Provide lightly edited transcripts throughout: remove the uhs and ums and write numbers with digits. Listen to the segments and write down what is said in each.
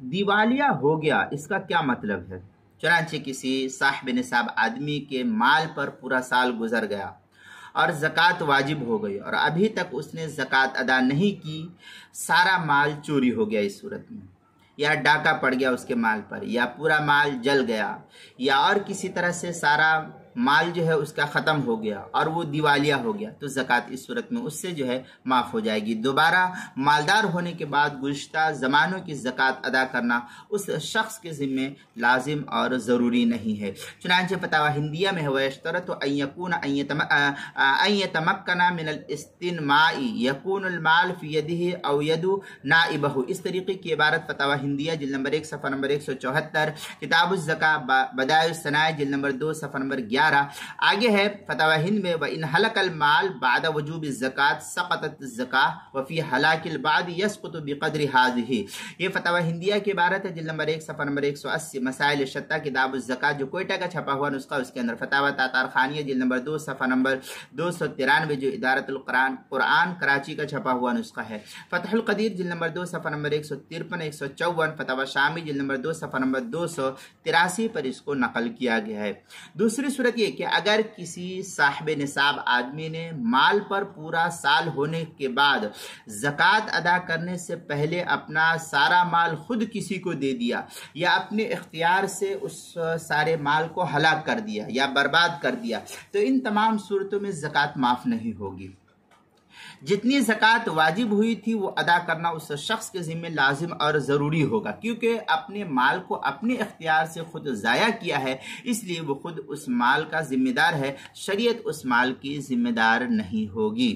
दिवालिया हो गया, इसका क्या मतलब है? चुनांचे किसी साहिब निसाब आदमी के माल पर पूरा साल गुजर गया और ज़कात वाजिब हो गई और अभी तक उसने ज़कात अदा नहीं की, सारा माल चोरी हो गया इस सूरत में, या डाका पड़ गया उसके माल पर, या पूरा माल जल गया, या और किसी तरह से सारा माल जो है उसका ख़त्म हो गया और वो दिवालिया हो गया, तो ज़कात इस सूरत में उससे जो है माफ़ हो जाएगी। दोबारा मालदार होने के बाद गुज़श्ता ज़मानों की ज़कात अदा करना उस शख्स के ज़िम्मे लाजिम और ज़रूरी नहीं है। चुनांचे फतावा हिंदिया में है वयश्तरत अयतमक्कना मिनल इस्तिनमाई यकूनुल माल फी यदिही औ यदु नाइबहु। इस तरीके की इबारत फतावा हिंदिया जिल्द नंबर 1 सफ़ा नंबर 174, किताबुज़ ज़का बदाइउस सनाए जिल्द नंबर 2 सफ़ा नंबर 11। आगे है फतावा हिंद में व इन हलकल माल बाद वजूब ज़कात सक़तत ज़का व फी हलाकिल बाद यसक़ुतु बिक़द्रि हाज़िही। ये फतावा हिंदिया की इबारत है, जिल्द नंबर 1 सफ़ा नंबर 180, मसाइल शत्ता किताब ज़कात जो कोयटा का छपा हुआ नुस्खा, उसके अंदर फतावा तातार खानिया जिल्द नंबर 2 सफ़ा नंबर 293 जो इदारतुल कुरान कराची का छपा हुआ नुस्खा है। फ़तहुल क़दीर जिल्द नंबर 2 सफ़ा नंबर 153 154, फतावा शामी जिल्द नंबर 2 सफ़ा नंबर 283 पर इसको नकल किया गया है। दूसरी सूरत ये कि अगर किसी साहिब निसाब आदमी ने माल पर पूरा साल होने के बाद ज़कात अदा करने से पहले अपना सारा माल खुद किसी को दे दिया, या अपने इख्तियार से उस सारे माल को हलाक कर दिया या बर्बाद कर दिया, तो इन तमाम सूरतों में ज़कात माफ़ नहीं होगी। जितनी ज़कात वाजिब हुई थी वो अदा करना उस शख्स के ज़िम्मे लाजिम और ज़रूरी होगा, क्योंकि अपने माल को अपने इख्तियार से खुद ज़ाया किया है, इसलिए वो खुद उस माल का ज़िम्मेदार है, शरीयत उस माल की ज़िम्मेदार नहीं होगी।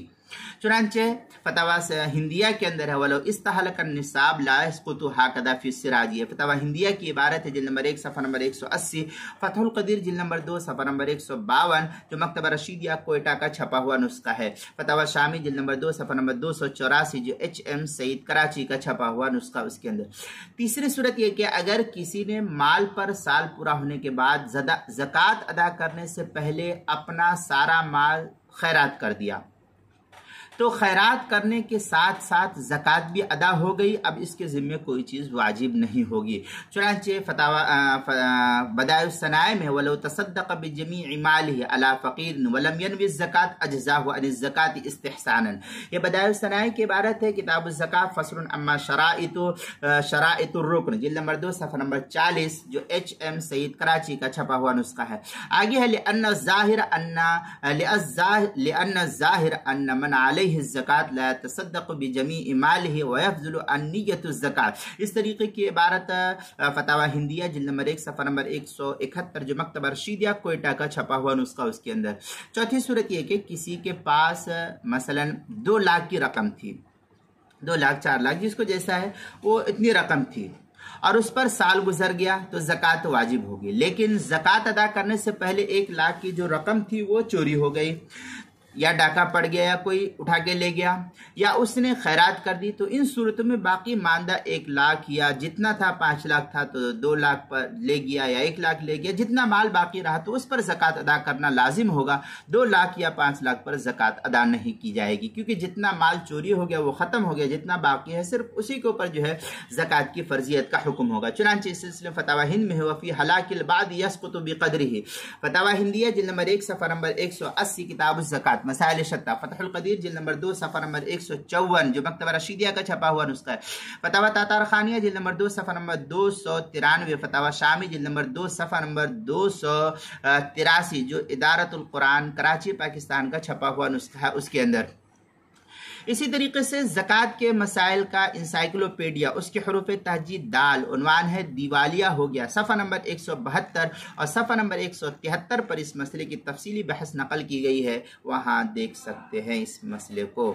चुनांचे फतावा हिंदिया के अंदर है वलो इस्तहलकन निसाब ला यसकुतु हाकदा फी सिराजी। फतावा हिंदिया की इबारत है, जिल्द नंबर 1 सफ़ा नंबर 180, फतहुल क़दीर जिल्द नंबर 2 सफ़ा नंबर 152 जो मकतबा रशीदिया कोयटा का छपा हुआ नुस्खा है। फतावा शामी जिल्द नंबर 2 सफ़ा नंबर 284 जो HM सईद कराची का छपा हुआ नुस्खा, उसके अंदर। तीसरी सूरत यह कि अगर किसी ने माल पर साल पूरा होने के बाद ज़कात अदा करने से पहले अपना सारा माल खैरात कर दिया, तो खैरात करने के साथ साथ ज़कात भी अदा हो गई, अब इसके ज़िम्मे कोई चीज़ वाजिब नहीं होगी। चुनांचे फतावा बदाइउस सनाए में वलो तसद्दक़ बिजमीइ मालिही अला फ़क़ीर वलम यनवि ज़कात अजज़ाहु अन ज़कात इस्तिहसानन। ये बदाइउस सनाए की इबारत है, किताब ज़कात फ़स्लुन अम्मा शराइतुर रुक्न जिल्द नंबर 2 सफ़ा नंबर 40 जो HM सईद कराची का छपा हुआ नुस्खा है। आगे है लिअन्न ज़ाहिर अन्न मन ज़कात ला तसद्दक़ बिजमीइ मालिही व यफ़ज़ुलु अन निय्यतु ज़कात। इस तरीके की इबारत फतावा हिंदिया जिल्द नंबर 1 सफ़ा नंबर 171 जो मकतबा रशीदिया कोयटा का छपा हुआ नुस्खा, उसके अंदर। चौथी सूरत ये कि किसी के पास मसलन 2 लाख की रकम थी, 2 लाख 4 लाख जिसको जैसा है वो इतनी रकम थी, और उस पर साल गुजर गया तो ज़कात वाजिब होगी, लेकिन ज़कात अदा करने से पहले 1 लाख की जो रकम थी वो चोरी हो गई, या डाका पड़ गया, या कोई उठा के ले गया, या उसने खैरात कर दी, तो इन सूरतों में बाकी मानदा 1 लाख या जितना था 5 लाख था तो 2 लाख पर ले गया या 1 लाख ले गया, जितना माल बाकी रहा तो उस पर ज़कात अदा करना लाजिम होगा। 2 लाख या 5 लाख पर ज़कात अदा नहीं की जाएगी, क्योंकि जितना माल चोरी हो गया वो ख़त्म हो गया, जितना बाकी है सिर्फ उसी के ऊपर जो है ज़कात की फ़र्जियत का हुक्म होगा। चुनांचे इस सिलसिले फतावा हिंद में है वफ़ी हलाकिल बाद यसक़ुतु बिक़द्रिही। फतावा हिंदिया जिल्द नंबर 1 सफ़ा नंबर 180 किताब ज़कात मसाइल शत्ता, फ़तहुल क़दीर जिल्द नंबर 2 सफ़ा नंबर 154 जो मकतबा रशीदिया का छपा हुआ नुस्खा है। फतावा तातार खानिया जिल्द नंबर 2 सफ़ा नंबर 293, फतावा शामी जिल्द नंबर 2 सफ़ा नंबर 283 जो इदारतुल कुरान कराची पाकिस्तान का छपा हुआ नुस्खा है, उसके अंदर। इसी तरीके से ज़कात के मसाइल का इंसाइक्लोपीडिया, उसके हरूफ तहजीद दाल, उन्वान है दिवालिया हो गया, सफ़ा नंबर 172 और सफ़ा नंबर 173 पर इस मसले की तफसीली बहस नकल की गई है, वहाँ देख सकते हैं इस मसले को।